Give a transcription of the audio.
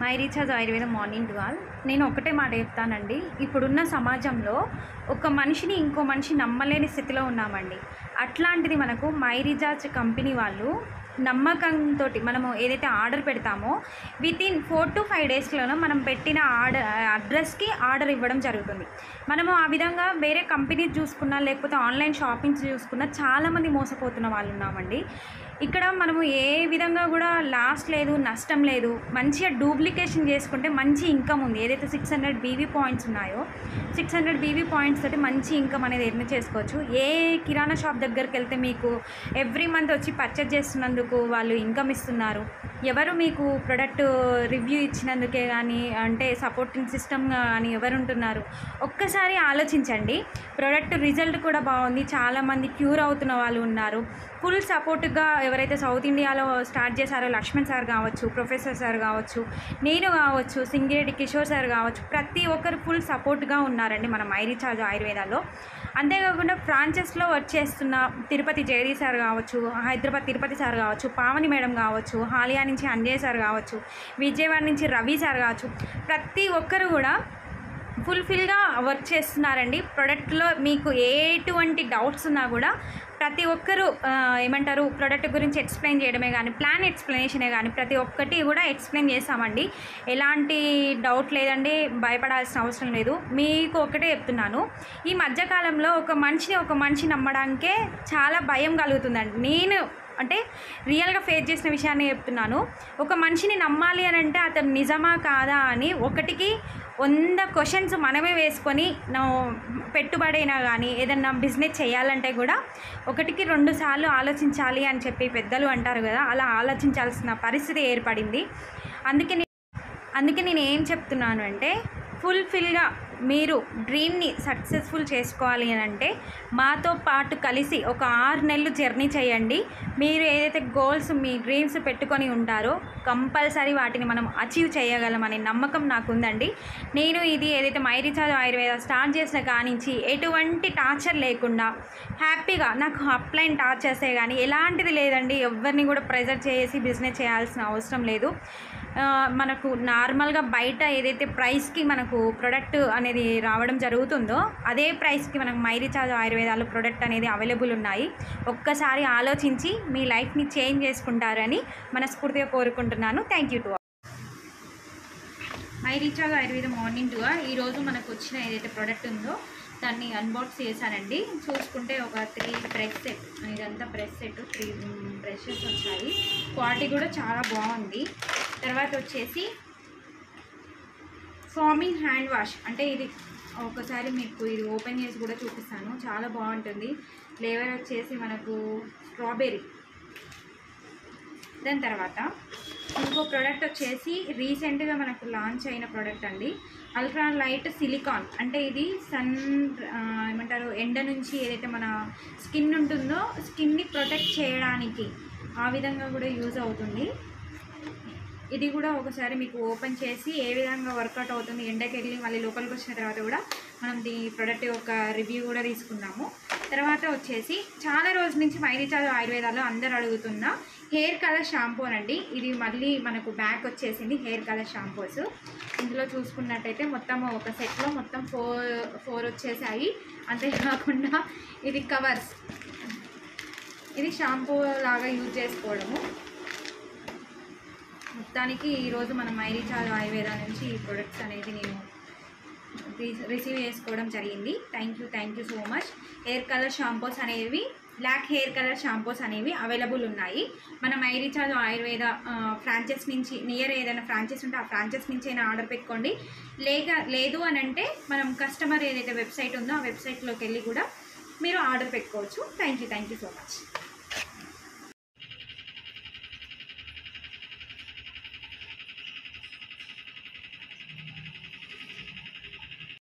My recharge Ayurveda morning to all. నేను ఒకటే మాట చెప్తానండి, ఇప్పుడున్న సమాజంలో ఒక మనిషిని ఇంకో మనిషి నమ్మలేని స్థితిలో ఉన్నామండి. అట్లాంటిది మనకు మై రీఛార్జ్ కంపెనీ వాళ్ళు నమ్మకంతో మనము ఏదైతే ఆర్డర్ పెడతామో వితిన్ 4 to 5 డేస్లోనో మనం పెట్టిన అడ్రస్కి ఆర్డర్ ఇవ్వడం జరుగుతుంది. మనము ఆ విధంగా వేరే కంపెనీ చూసుకున్నా లేకపోతే ఆన్లైన్ షాపింగ్స్ చూసుకున్నా చాలామంది మోసపోతున్న వాళ్ళు ఉన్నామండి. ఇక్కడ మనము ఏ విధంగా కూడా లాస్ లేదు, నష్టం లేదు. మంచిగా డూప్లికేషన్ చేసుకుంటే మంచి ఇన్కమ్ ఉంది. ఏదైతే 600 బీవీ పాయింట్స్ ఉన్నాయో 600 బీవీ పాయింట్స్ తోటి మంచి ఇన్కమ్ అనేది ఎర్న్ చేసుకోవచ్చు. ఏ కిరాణా షాప్ దగ్గరికి వెళ్తే మీకు ఎవ్రీ మంత్ వచ్చి పర్చేజ్ చేస్తున్నందుకు వాళ్ళు ఇన్కమ్ ఇస్తున్నారు, ఎవరు మీకు ప్రొడక్ట్ రివ్యూ ఇచ్చినందుకే కానీ అంటే సపోర్టింగ్ సిస్టమ్ కానీ ఎవరు ఉంటున్నారు, ఒక్కసారి ఆలోచించండి. ప్రొడక్ట్ రిజల్ట్ కూడా బాగుంది, చాలామంది క్యూర్ అవుతున్న వాళ్ళు ఉన్నారు. ఫుల్ సపోర్ట్గా ఎవరైతే సౌత్ ఇండియాలో స్టార్ట్ చేశారో లక్ష్మణ్ సార్ కావచ్చు, ప్రొఫెసర్ సార్ కావచ్చు, నేను కావచ్చు, సింగిరెడ్డి కిషోర్ సార్ కావచ్చు, ప్రతి ఒక్కరు ఫుల్ సపోర్ట్గా ఉన్నారండి మన మై రీఛార్జ్ ఆయుర్వేదాలో. అంతేకాకుండా ఫ్రాంచైస్లో వచ్చేస్తున్న తిరుపతి జేడీ సార్ కావచ్చు, హైదరాబాద్ తిరుపతి సార్ కావచ్చు, పావని మేడం కావచ్చు, హాలియా నుంచి అంజయ్ సార్ కావచ్చు, విజయవాడ నుంచి రవి సార్ కావచ్చు, ప్రతి ఒక్కరు కూడా ఫుల్ఫిల్గా వర్క్ చేస్తున్నారండి. ప్రొడక్ట్లో మీకు ఎటువంటి డౌట్స్ ఉన్నా కూడా ప్రతి ఒక్కరు ఏమంటారు ప్రొడక్ట్ గురించి ఎక్స్ప్లెయిన్ చేయడమే కానీ ప్లాన్ ఎక్స్ప్లెనేషనే కానీ ప్రతి ఒక్కటి కూడా ఎక్స్ప్లెయిన్ చేస్తామండి. ఎలాంటి డౌట్ లేదండి, భయపడాల్సిన అవసరం లేదు. మీకు ఒకటే చెప్తున్నాను, ఈ మధ్యకాలంలో ఒక మనిషి నమ్మడానికే చాలా భయం కలుగుతుందండి. నేను అంటే రియల్గా ఫేస్ చేసిన విషయాన్ని చెప్తున్నాను. ఒక మనిషిని నమ్మాలి అని అంటే అతను నిజమా కాదా అని 1కి 100 క్వశ్చన్స్ మనమే వేసుకొని పెట్టుబడైనా కానీ ఏదన్నా బిజినెస్ చేయాలంటే కూడా 1కి 2 సార్లు ఆలోచించాలి అని చెప్పి పెద్దలు అంటారు కదా, అలా ఆలోచించాల్సిన పరిస్థితి ఏర్పడింది. అందుకే నేను ఏం చెప్తున్నాను అంటే ఫుల్ఫిల్గా మీరు డ్రీమ్ని సక్సెస్ఫుల్ చేసుకోవాలి అని అంటే మాతో పాటు కలిసి ఒక 6 నెలలు జర్నీ చేయండి. మీరు ఏదైతే గోల్స్ మీ డ్రీమ్స్ పెట్టుకొని ఉంటారో కంపల్సరీ వాటిని మనం అచీవ్ చేయగలమనే నమ్మకం నాకు ఉందండి. నేను ఇది ఏదైతే మై రీఛార్జ్ ఆయుర్వేద స్టార్ట్ చేసిన కానించి ఎటువంటి టార్చర్ లేకుండా హ్యాపీగా, నాకు అప్లైన్ టార్చర్సే కానీ ఎలాంటిది లేదండి. ఎవరిని కూడా ప్రెజర్ చేసి బిజినెస్ చేయాల్సిన అవసరం లేదు. మనకు నార్మల్గా బయట ఏదైతే ప్రైస్కి మనకు ప్రొడక్ట్ అనేది రావడం జరుగుతుందో అదే ప్రైస్కి మనకు మై రీఛార్జ్ ఆయుర్వేదాలు ప్రొడక్ట్ అనేది అవైలబుల్ ఉన్నాయి. ఒక్కసారి ఆలోచించి మీ లైఫ్ని చేంజ్ చేసుకుంటారని మనస్ఫూర్తిగా కోరుకుంటున్నాను. Thank you to all. My recharge Ayurveda morning to all. ఈరోజు మనకు వచ్చిన ఏదైతే ప్రోడక్ట్ ఉందో దాన్ని అన్బాక్స్ చేశానండి. చూసుకుంటే ఒక 3 బ్రష్ సెట్, ఇదంతా బ్రష్ సెట్ 3 బ్రషెస్ వచ్చాయి. క్వాలిటీ కూడా చాలా బాగుంది. తర్వాత వచ్చేసి ఫార్మింగ్ హ్యాండ్ వాష్, అంటే ఇది ఒకసారి మీకు ఇది ఓపెన్ చేసి కూడా చూపిస్తాను, చాలా బాగుంటుంది. ఫ్లేవర్ వచ్చేసి మనకు స్ట్రాబెర్రీ. దాని తర్వాత ఇంకో ప్రోడక్ట్ వచ్చేసి రీసెంట్గా మనకు లాంచ్ అయిన ప్రోడక్ట్ అండి, అల్ట్రా లైట్ సిలికాన్. అంటే ఇది ఏమంటారు ఎండ నుంచి ఏదైతే మన స్కిన్ ఉంటుందో స్కిన్ని ప్రొటెక్ట్ చేయడానికి ఆ విధంగా కూడా యూజ్ అవుతుంది. ఇది కూడా ఒకసారి మీకు ఓపెన్ చేసి ఏ విధంగా వర్కౌట్ అవుతుంది, ఎండకి వెళ్ళి మళ్ళీ లోపలికి వచ్చిన తర్వాత కూడా మనం ఈ ప్రోడక్ట్ యొక్క రివ్యూ కూడా తీసుకున్నాము. తర్వాత వచ్చేసి చాలా రోజుల నుంచి మై రీఛార్జ్ ఆయుర్వేదాలో అందరు అడుగుతున్న హెయిర్ కలర్ షాంపూ అండి. ఇది మళ్ళీ మనకు బ్యాక్ వచ్చేసింది హెయిర్ కలర్ షాంపూస్. ఇందులో చూసుకున్నట్టయితే మొత్తం ఒక సెట్లో మొత్తం 4 వచ్చేసాయి. అంతేకాకుండా ఇది కవర్స్, ఇది షాంపూ లాగా యూజ్ చేసుకోవడము. మొత్తానికి ఈరోజు మనం మై రీఛార్జ్ ఆయుర్వేద నుంచి ఈ ప్రొడక్ట్స్ అనేది నేను రిసీవ్ చేసుకోవడం జరిగింది. Thank you so much. Hair colour shampoos అనేవి, బ్లాక్ హెయిర్ కలర్ షాంపూస్ అనేవి అవైలబుల్ ఉన్నాయి. మన మై రీఛార్జ్ ఆయుర్వేద ఫ్రాంచైజ్ నుంచి నియర్ ఏదైనా ఫ్రాంచైజ్ ఉంటే ఆ ఫ్రాంచైజ్ నుంచి అయినా ఆర్డర్ పెట్టుకోండి. లేదు అని అంటే మనం కస్టమర్ ఏదైతే వెబ్సైట్ ఉందో ఆ వెబ్సైట్లోకి వెళ్ళి కూడా మీరు ఆర్డర్ పెట్టుకోవచ్చు. Thank you so much.